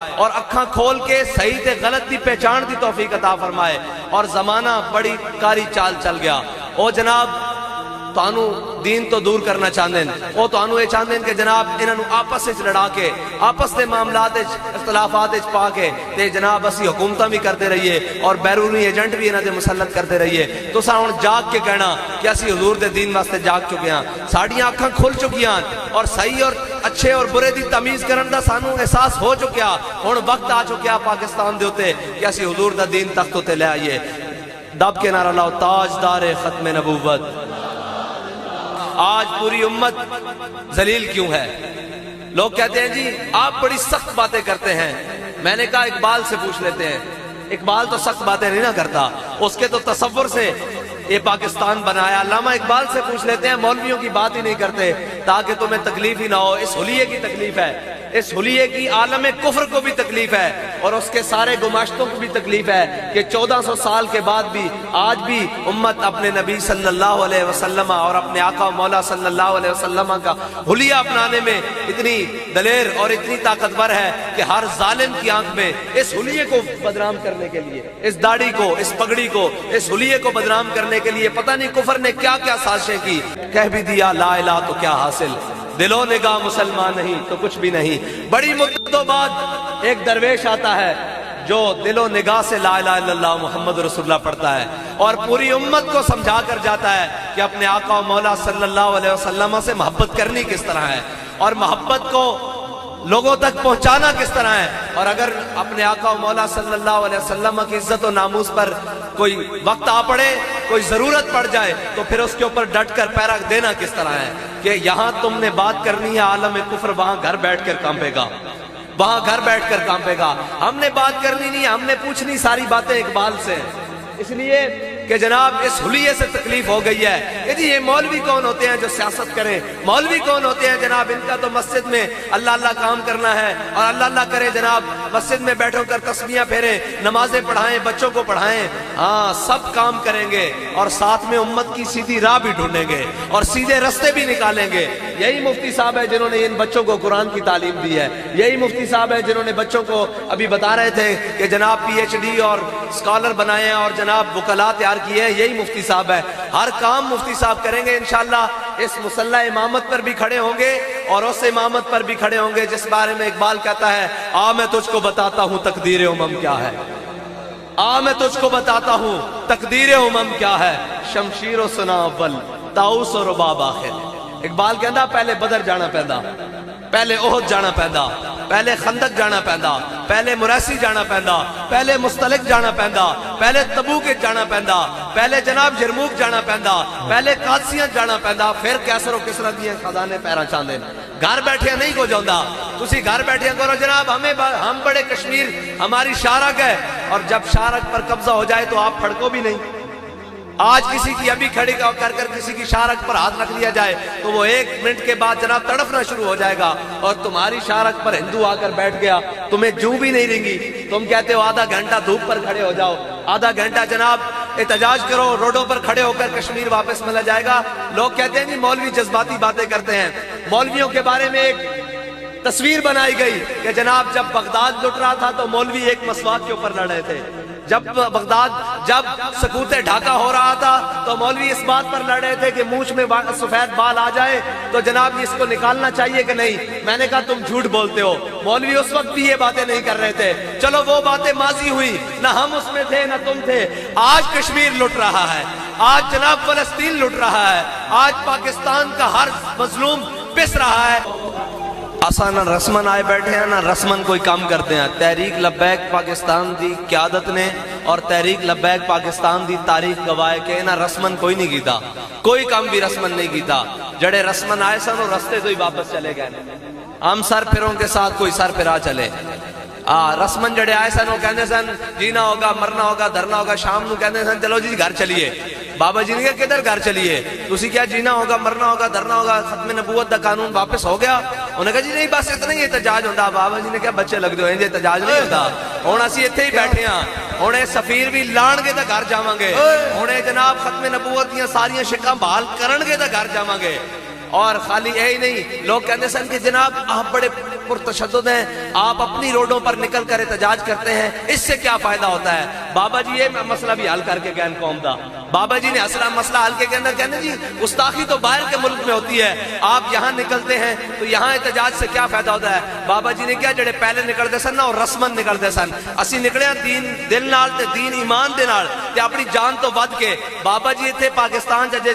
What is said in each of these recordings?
اور اکھاں کھول کے صحیح تے غلط دی پہچان دی توفیق عطا فرمائے۔ اور زمانہ بڑی کاری چال چل گیا، او جناب تانو دین تو دور کرنا چاہتے ہیں، وہ تانو یہ چاہتے ہیں کہ جناب انہوں آپس وچ لڑا کے آپس دے معاملات اختلافات پا کے تے جناب اسی حکومتاں بھی کرتے رہیے اور بیرونی ایجنٹ بھی انہاں دے مسلط کرتے رہیے۔ تو سا ہن جاگ کے کہنا کہ اسی حضور دے دین واسطے جاگ چکے ہیں، ساڈیاں اکھاں کھل چکیاں اور صحیح اور اچھے اور برے دی تمیز کرن دا سانو احساس ہو چکیا۔ ہن وقت آ چکیا پاکستان دے اوتے کہ اسی حضور دا دین تخت تے لے آئیے۔ دب کے نعرہ لاؤ تاجدار ختم نبوت۔ آج پوری امت ذلیل کیوں ہے؟ لوگ کہتے ہیں جی آپ بڑی سخت باتیں کرتے ہیں۔ میں نے کہا اقبال سے پوچھ لیتے ہیں، اقبال تو سخت باتیں نہیں نہ کرتا، اس کے تو تصور سے یہ پاکستان بنایا۔ علامہ اقبال سے پوچھ لیتے ہیں، مولویوں کی بات ہی نہیں کرتے تاکہ تمہیں تکلیف ہی نہ ہو۔ اس حلیے کی تکلیف ہے، اس حلیے کی عالم کفر کو بھی تکلیف ہے اور اس کے سارے گماشتوں کو بھی تکلیف ہے کہ 1400 سال کے بعد بھی آج بھی امت اپنے نبی صلی اللہ علیہ وسلم اور اپنے آقا مولا صلی اللہ علیہ وسلم کا حلیہ اپنانے میں اتنی دلیر اور اتنی طاقتور ہے کہ ہر ظالم کی آنکھ میں اس حلیے کو بدنام کرنے کے لیے، اس داڑھی کو، اس پگڑی کو، اس حلیے کو بدنام کرنے کے لیے پتہ نہیں کفر نے کیا کیا سازشیں کی۔ کہہ بھی دیا لا الہ تو کیا حاصل، دل و نگاہ مسلمان نہیں تو کچھ بھی نہیں۔ بڑی مدتوں بعد ایک درویش آتا ہے جو دل و نگاہ سے لا الہ الا اللہ محمد رسول اللہ پڑھتا ہے اور پوری امت کو سمجھا کر جاتا ہے کہ اپنے آقا و مولا صلی اللہ علیہ وسلم سے محبت کرنی کس طرح ہے اور محبت کو لوگوں تک پہنچانا کس طرح ہے۔ اور اگر اپنے آقا و مولا صلی اللہ علیہ وسلم کی عزت و ناموس پر کوئی وقت آ پڑے، کوئی ضرورت پڑ جائے تو پھر اس کے اوپر ڈٹ کر پیرا دینا کس طرح ہے کہ یہاں تم نے بات کرنی ہے عالم کفر وہاں گھر بیٹھ کر کانپے گا، وہاں گھر بیٹھ کر کانپے گا۔ ہم نے بات کرنی نہیں، ہم نے پوچھنی ساری باتیں اقبال سے، اس لیے کہ جناب اس حلیے سے تکلیف ہو گئی ہے کہ جی یہ مولوی کون ہوتے ہیں جو سیاست کریں، مولوی کون ہوتے ہیں جناب ان کا تو مسجد میں اللہ اللہ کام کرنا ہے اور اللہ اللہ کرے جناب، مسجد میں بیٹھو کر تسبیحاں پھیریں، نمازیں پڑھائیں، بچوں کو پڑھائیں، ہاں سب کام کریں گے اور ساتھ میں امت کی سیدھی راہ بھی ڈھونڈیں گے اور سیدھے رستے بھی نکالیں گے۔ یہی مفتی صاحب ہے جنہوں نے ان بچوں کو قرآن کی تعلیم دی ہے، یہی مفتی صاحب ہے جنہوں نے بچوں کو ابھی بتا رہے تھے کہ جناب پی ایچ ڈی اور اسکالر بنائے ہیں اور جناب وکلاء تیار کیے ہیں، یہی مفتی صاحب ہے۔ ہر کام مفتی صاحب کریں گے انشاءاللہ۔ اس مسلح امامت پر بھی کھڑے ہوں گے اور اس امامت پر بھی کھڑے ہوں گے جس بارے میں اقبال کہتا ہے آ میں تجھ کو بتاتا ہوں تقدیر امم کیا ہے، آ میں تجھ کو بتاتا ہوں تقدیر امم کیا ہے، شمشیر و سنا اول طاؤس و رباب آخر۔ اقبال کہندا پہلے بدر جانا پیندا، پہلے احد جانا پیندا، پہلے خندق جانا پیندا، پہلے مریسی جانا پیندا، پہلے مستلق جانا پیندا، پہلے تبوک جانا پیندا، پہلے جناب جرموک جانا پیندا، پہلے قادسیہ جانا پیندا، پھر کیسر و کسرا دیاں خزانے پیرا چاندے۔ گھر بیٹھے نہیں کو جاؤندا، تسی گھر بیٹھے کرو جناب ہم بڑے کشمیر ہماری شارک ہے اور جب شارک پر قبضہ ہو جائے تو آپ پھڑکو بھی نہیں۔ آج کسی کی ابھی کھڑی کر کسی کی شارک پر ہاتھ رکھ لیا جائے تو وہ 1 منٹ کے بعد جناب تڑپنا شروع ہو جائے گا اور تمہاری شارک پر ہندو آ کر بیٹھ گیا، تمہیں جو بھی نہیں رنگی، تم کہتے ہو آدھا گھنٹہ دھوپ پر کھڑے ہو جاؤ، آدھا گھنٹہ جناب احتجاج کرو، روڈوں پر کھڑے ہو کر کشمیر واپس ملا جائے گا۔ لوگ کہتے ہیں جی مولوی جذباتی باتیں کرتے ہیں۔ مولویوں کے بارے میں ایک تصویر بنائی گئی کہ جناب جب بغداد لٹ رہا تھا تو مولوی ایک مسواک کے اوپر لڑ رہے تھے، جب سکوت ڈھاکہ ہو رہا تھا تو مولوی اس بات پر لڑ رہے تھے کہ مونچھ میں سفید بال آ جائے تو جناب اس کو نکالنا چاہیے کہ نہیں۔ میں نے کہا تم جھوٹ بولتے ہو، مولوی اس وقت بھی یہ باتیں نہیں کر رہے تھے۔ چلو وہ باتیں ماضی ہوئی، نہ ہم اس میں تھے نہ تم تھے۔ آج کشمیر لٹ رہا ہے، آج جناب فلسطین لٹ رہا ہے، آج پاکستان کا ہر مظلوم پس رہا ہے۔ آسان نہ رسمن آئے بیٹھے ہیں نہ رسمن کوئی کام کرتے ہیں۔ تحریک لبیک پاکستان دی قیادت نے اور تحریک لبیک پاکستان دی تاریخ گواہ کہ نہ رسمن کوئی نہیں کیتا، کوئی کام بھی رسمن نہیں کیتا۔ جڑے رسمن آئے سن وہ رستے تو ہی واپس چلے گئے، ہم سر پھروں کے ساتھ کوئی سر پھرا چلے۔ رسمن جڑے آئے سن وہ کہنے سن جینا ہوگا، مرنا ہوگا، دھرنا ہوگا، شام نو کہنے سن چلو جی گھر چلیے۔ بابا جی نے کہا کدھر گھر چلیے، تسی کیا جینا ہوگا، مرنا ہوگا، دھرنا ہوگا، ختم نبوت دا قانون واپس ہو گیا؟ انہوں نے کہا جی نہیں بس اتنا ہی احتجاج ہوتا۔ بابا جی نے کہا بچے لگ دو احتجاج نہیں ہوتا، ہوں اسی اتنے ہی بیٹھے ہاں، ہوں سفیر بھی لان گے تو گھر جاواں گے، ہوں جناب ختم نبوت دیا ساریاں شکاں بحال کرن گے تو گھر جاواں گے۔ اور خالی یہی نہیں، لوگ کہتے سن کہ جناب آپ بڑے پرتشدد ہیں، آپ اپنی روڈوں پر نکل کر احتجاج کرتے ہیں، اس سے کیا فائدہ ہوتا ہے؟ بابا جی یہ مسئلہ بھی حل کر کے گئے قوم دا۔ بابا جی نے اصلا مسئلہ حل کے اندر کہنے جی گستاخی تو باہر کے ملک میں ہوتی ہے، آپ یہاں نکلتے ہیں تو یہاں احتجاج سے کیا فائدہ ہوتا ہے؟ بابا جی نے کیا جڑے پہلے نکلتے سن نا اور رسمن نکلتے سن، اسی نکلے دین دل نال تے دین ایمان دے نال تے اپنی جان تو ود کے۔ بابا جی تھے پاکستان جے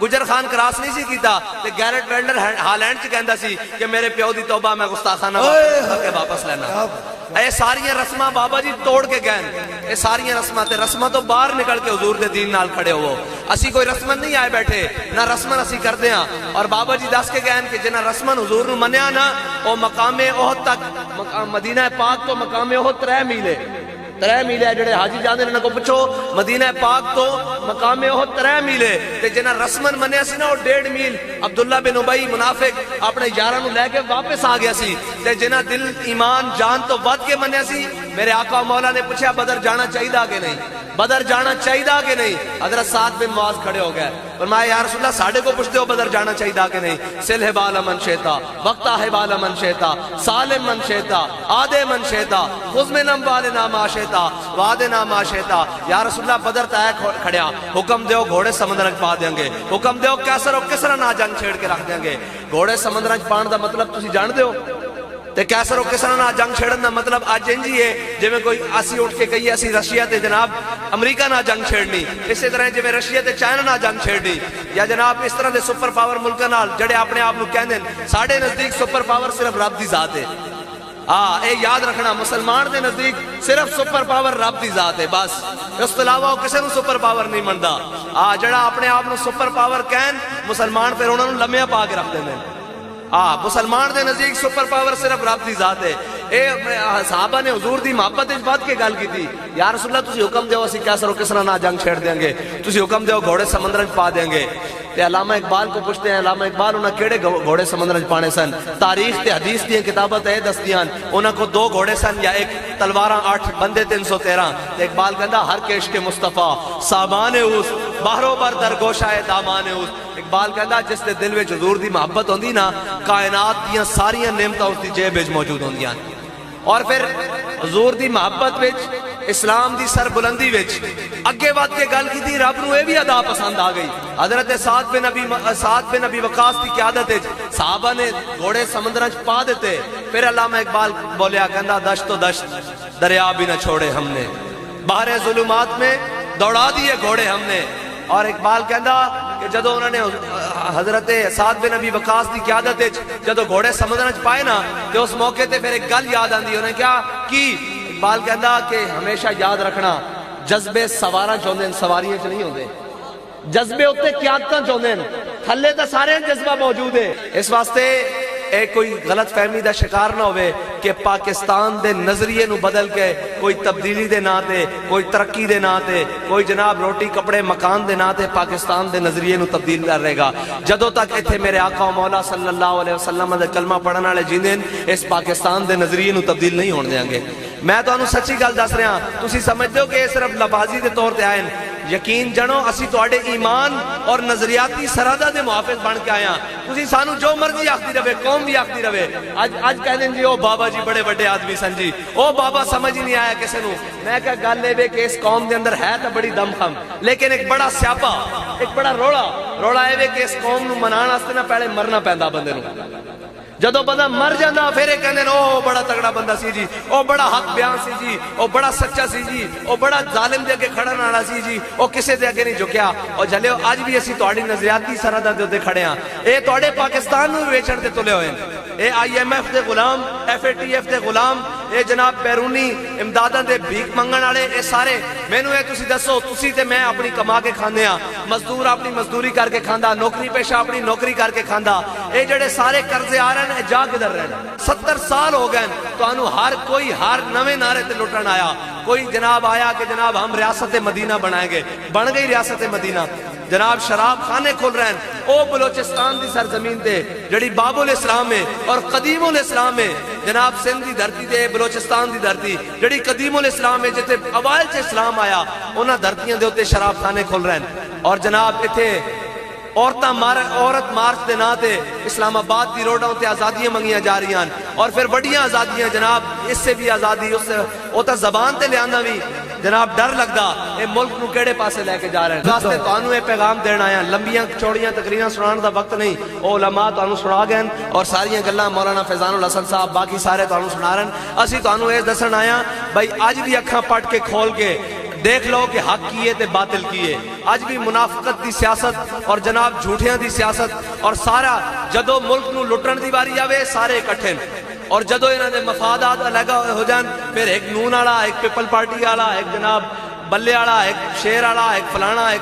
گجر خان کراس نہیں سی کیتا تے گیرٹ ویلڈر ہالینڈ چ کہندا سی کہ میرے پیو دی توبہ میں گستاخانہ واپس لینا۔ اے ساریاں رسماں بابا جی توڑ کے گئے، اے ساریاں رسماں تے رسماں تو باہر نکل کے حضور دے دین نال کھڑے ہو۔ اسی کوئی رسمن نہیں آئے بیٹھے، نہ رسمن اسی کر دیا۔ اور بابا جی دس کے گئے کہ جنہ رسمن حضور نو منیا نا او مقام احد تک، مدینہ پاک تو مقام احد 3 میل ہے، 3 میل ہے۔ جڑے حاجی جاندے نے کو پوچھو مدینہ پاک تو مقام احد 3 میل ہے تے جنہ رسمن منیا سی نا او 1.5 میل۔ عبداللہ بن ابی منافق اپنے یاراں نو لے کے واپس آ گیا سی تے جنہ دل ایمان جان تو ود کے منیا سی۔ میرے آقا مولا نے پوچھا بدر جانا چاہیے کہ نہیں، بدر جانا چاہیے کہ نہیں؟ حضرت سعد بن معاذ کھڑے ہو گئے، فرمایا یا رسول اللہ ساڑھے کو پوچھتے ہو بدر جانا چاہیے کہ نہیں؟ سل حبال من شیتا وقتا حبال من شیتا سالم من شیتا آدے من شیتا خذ من اموالنا ما شیتا وعدنا ما شیتا۔ یا رسول اللہ بدر تائے کھڑیا، حکم دیو گھوڑے سمندر پا دیں گے، حکم دیو کیسر و کسرا نہ جنگ چھیڑ کے رکھ دیں گے۔ گھوڑے سمندر پان دا مطلب تسی جان دیو تے کیسر و کسرا نہ جنگ چھیڑن دا مطلب آج انجی ہے جی میں کوئی اسی اٹھ کے کہیے اسی رشیا تے جناب امریکہ نہ جنگ چھیڑنی، اسی طرح جی میں رشیا تے چائنا نہ جنگ چھیڑنی، یا جناب اس طرح دے سپر پاور ملکہ نال جڑے اپنے آپ نو کہندے ہیں ساڑھے نزدیک سپر پاور صرف رب دی ذات ہے۔ اے یاد رکھنا مسلمان دے نزدیک صرف سپر پاور رب دی ذات ہے، بس اس کے علاوہ وہ کسی نو سپر پاور نہیں مندا۔ جڑا اپنے آپ نو سپر پاور کہن مسلمان پھر انہوں نے لمحہ پا کے رکھ دیں گے۔ مسلمان دے نزدیک سپر پاور صرف رب دی ذات ہے۔ اے صحابہ نے حضور دی محبت اس بات کے گل کی تھی، یا رسول اللہ تسی حکم دیو اسی کیسر و کسرا نہ جنگ چھیڑ دیں گے، تسی حکم دیو گھوڑے سمندر پا دیں گے۔ تے علامہ اقبال کو پوچھتے ہیں علامہ اقبال انہاں کیڑے گھوڑے سمندر پانے سن؟ تاریخ تے حدیث دی کتابت ہے دستیاں انہاں کو 2 گھوڑے سن یا 1 تلواراں 8 بندے 313۔ تے اقبال کہندا ہر کیش کے مصطفیٰ سامان اوس باہرو بر در گوشائے دامان اوس۔ اقبال کہندا جس دے دل وچ حضور دی محبت ہوندی نا کائنات دیاں ساریاں نعمتاں اس دی جیب وچ موجود ہوندیاں۔ اور پھر حضور دی محبت وچ اسلام دی سر بلندی وچ اگے بات کے گل کی تھی، رب نو اے بھی ادا پسند آ گئی۔ حضرت سعد بن ابی وقاص کی قیادت وچ صحابہ نے گھوڑے سمندر چ پا دیتے۔ پھر علامہ اقبال بولیا کہندا دشت و دشت دریا بھی نہ چھوڑے ہم نے، باہر ظلمات میں دوڑا دیے گھوڑے ہم نے۔ اور اقبال کہندا کہ جدو انہوں نے حضرت سعد بن ابی وقاص دی قیادت وچ جدو گھوڑے سمندر چ پائے نا تے اس موقع تے پھر ایک گل یاد آندی، انہیں کیا کی؟ اقبال کہندا کہ ہمیشہ یاد رکھنا جذبے سواراں چاہندے ہیں سواریاں چ نہیں ہوندے، جذبے اتنے قیادتاں چاہندے ہیں، تھلے تے سارے جذبہ موجود ہے۔ اس واسطے اے کوئی غلط فہمی دا شکار نہ ہوئے کہ پاکستان دے نظریے نو بدل کے کوئی تبدیلی دے نا تے کوئی ترقی دے نا تے کوئی جناب روٹی کپڑے مکان دے نا تے پاکستان دے نظریے نو تبدیل کر رہے گا۔ جدو تک ایتھے میرے آقا و مولا صلی اللہ علیہ وسلم دے کلمہ پڑھن والے جیندے اس پاکستان دے نظریے نو تبدیل نہیں ہون دیاں گے۔ میں تانوں سچی گل دس رہا، تسی سمجھدے ہو کہ یہ صرف لبازی دے طور تے آئے، یقین جانو اسی تواڈے ایمان اور نظریاتی سرحداں دے محافظ بن کے آیا۔ تسی سانو جو مرضی آختی رہے، قوم بھی آختی رہے، اج کہہ دیں جی او بابا جی بڑے بڑے آدمی سن جی، او بابا سمجھ ہی نہیں آیا کسی نو۔ میں کہا گل اے کہ اس قوم دے اندر ہے تو بڑی دم خم، لیکن ایک بڑا سیاپا، ایک بڑا روڑا اے کہ اس قوم نو منان واسطے نہ پہلے مرنا پیندا بندے نو۔ جدو بندہ مر جانا پھر ایک کہندے او بڑا تگڑا بندہ سی جی، او بڑا حق بیان سی جی، او بڑا سچا سی جی، او بڑا ظالم دے اگے کھڑن والا سی جی، او کسے دے اگے نہیں جھکیا۔ اور جھلیو اج بھی اسی تہاڈی نظریاتی سرحداں دے اوتے کھڑے ہاں، اے تہاڈے پاکستان نو ویچن تے تلے ہوئے، اے IMF دے غلام، FATF دے غلام، اے جناب بیرونی امداداں دے بھیک منگن والے، اے سارے مینوں اے تسی دسو، تسی تے میں اپنی کما کے کھاندے ہاں، مزدور اپنی مزدوری کر کے کھاندا، نوکری پیشہ اپنی نوکری کر کے کھاندا، اے جڑے سارے قرضے آ رہے ہیں جا کدھر رہے ہیں؟ 70 سال ہو گئے تو انہوں ہر کوئی ہر نویں نعرے تے لٹن آیا، کوئی جناب آیا کہ جناب ہم ریاست مدینہ بنائیں گے، بن گئی ریاست مدینہ، جناب شراب خانے کھل رہے ہیں، او بلوچستان دی سرزمین تے جڑی باب الاسلام ہے اور قدیم الاسلام ہے، جناب سندھ دی دھرتی تے بلوچستان دی دھرتی جڑی قدیم الاسلام ہے جتے اوائل سے اسلام آیا، انہاں دھرتیاں دے ہوتے شراب خانے کھل رہے ہیں۔ اور جناب اتھے عورت مارچ دے نا تے اسلام آباد دی روڈوں تے آزادیاں منگیاں جا رہی ہیں، اور پھر بڑیاں آزادیاں جناب، اس سے بھی آزادی، اس سے وہ تو زبان تے لے آنا بھی جناب ڈر لگدا اے ملک نو کیڑے پاسے لے کے جا رہے ہیں۔ واسطے تانوں اے پیغام دینا آیا، لمبیاں چوڑیاں تقریراں سنان دا وقت نہیں، او علماء تانوں سنا گئے اور ساریاں گلاں مولانا فیضان الحسن صاحب باقی سارے تانوں سنا رہے ہیں۔ اسی تانوں اے دسن آیا بھائی اج بھی اکھاں پٹ کے کھول کے دیکھ لو کہ حق کیے تے باطل کیے، اج بھی منافقت دی سیاست اور جناب جھوٹیاں دی سیاست، اور سارا جدو ملک نو لٹن دی باری آوے سارے اکٹھے، اور جدو انہاں دے مفادات الگ ہو جان پھر ایک نون والا، ایک پیپل پارٹی والا، ایک جناب بلے والا، ایک شیر والا، ایک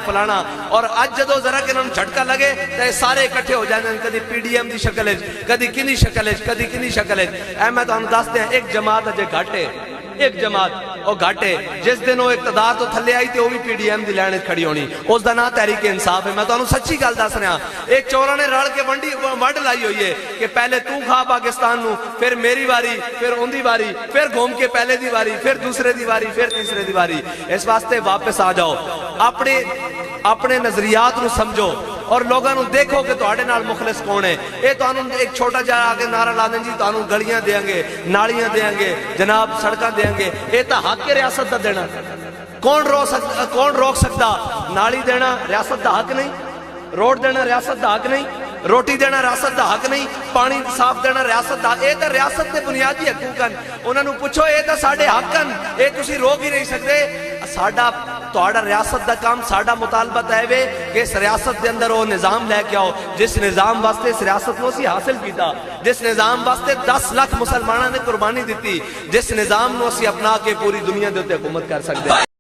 فلانا، اور اج جدو ذرا کہ انہوں جھٹکا لگے تے سارے اکٹھے ہو جاندے، کدی پی ڈی ایم دی شکل وچ، کدی کنی شکل وچ، کدی کنی شکل وچ۔ اے میں تانوں دس دیاں ایک جماعت اجے گھاٹے، ایک جماعت او گھاٹے، جس دن وہ اقتدار تو تھلے آئی تے وہ بھی پی ڈی ایم دی لائن کھڑی ہونی، اس دا نام تحریک انصاف ہے۔ میں تانوں سچی گل دس رہا، ایک چوراں نے رل کے ونڈ لائی ہوئی ہے کہ پہلے تو کھا پاکستان نو، پھر میری واری، پھر ان دی واری، پھر گھوم کے پہلے دی واری، پھر دوسرے دی واری، پھر تیسرے دی واری۔ اس واسطے واپس آ جاؤ، اپنے نظریات نو سمجھو اور لوگاں نو دیکھو کہ تہاڈے نال مخلص کون ہے۔ اے تانوں ایک چھوٹا جا آگے نعرہ لا دیں جی تانوں گلیاں دیاں گے، نالیاں دیاں گے، جناب سڑکاں دیاں گے، اے تا حق ہے ریاست دا دینا؟ کون روک سکتا؟ نالی دینا ریاست دا حق نہیں، روڈ دینا ریاست دا حق نہیں، روٹی دینا ریاست دا حق نہیں، پانی صاف دینا ریاست دا، اے تا ریاست دے بنیادی حقوق ہیں۔ انہاں نو پوچھو اے تا ساڈے حق ہیں، اے تسی روک ہی نہیں سکتے۔ ساڈا تہاڈا ریاست دا کام، ساڈا مطالبہ ہے وے کہ اس ریاست دے اندر وہ نظام لے کے آؤ جس نظام واسطے اس ریاست کو اسی حاصل کیتا، جس نظام واسطے 10 لاکھ مسلمانوں نے قربانی دیتی، جس نظام نو اسی اپنا کے پوری دنیا دے تے حکومت کر سکتے ہیں۔